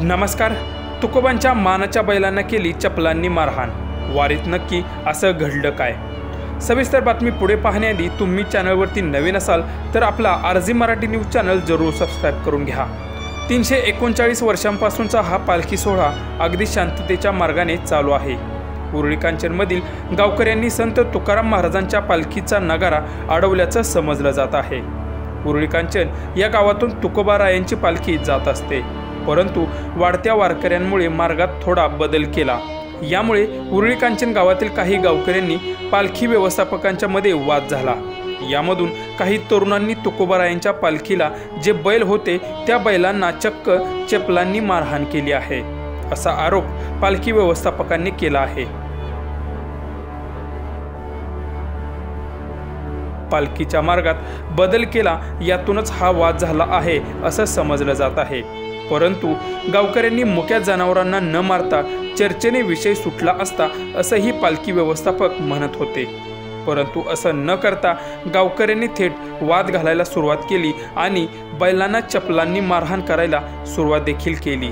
नमस्कार. तुकोबांच्या मानाच्या बैलांना केली चपलांनी मारहाण. वारीत नक्की असं घडलं काय? सविस्तर बातमी पुढे पाहण्याआधी तुम्ही चॅनलवरती नवीन असाल तर आपला आरजी मराठी न्यूज चॅनल जरूर सबस्क्राईब करून घ्या. 339 वर्षांपासूनचा हा पालखी सोहळा अगदी शांततेच्या मार्गाने चालू आहे. उरुळी कांचनमधील गावकऱ्यांनी संत तुकाराम महाराजांच्या पालखीचा नगारा अडवल्याचं समजलं जात आहे. उरुळी कांचन या गावातून तुकोबारायांची पालखी जात असते, परंतु वाढत्या वारकऱ्यांमुळे मार्गात थोडा बदल केला. यामुळे उरुळी कांचन गावातील काही गावकऱ्यांनी पालखी व्यवस्थापकांच्या मध्ये वाद झाला. यामधून काही तरुणांनी तुकोबारायांच्या पालखीला जे बैल होते त्या बैलांना चक्क चपलांनी मारहाण केली आहे, असा आरोप पालखी व्यवस्थापकांनी केला आहे. पालखीच्या मार्गात बदल केला यातूनच हा वाद झाला आहे असं समजलं जात आहे. परंतु गावकऱ्यांनी मुक्या जनावरांना न मारता चर्चेने विषय सुटला असता असंही पालखी व्यवस्थापक म्हणत होते. परंतु असं न करता गावकऱ्यांनी थेट वाद घालायला सुरुवात केली आणि बैलांना चपलांनी मारहाण करायला सुरुवात देखील केली.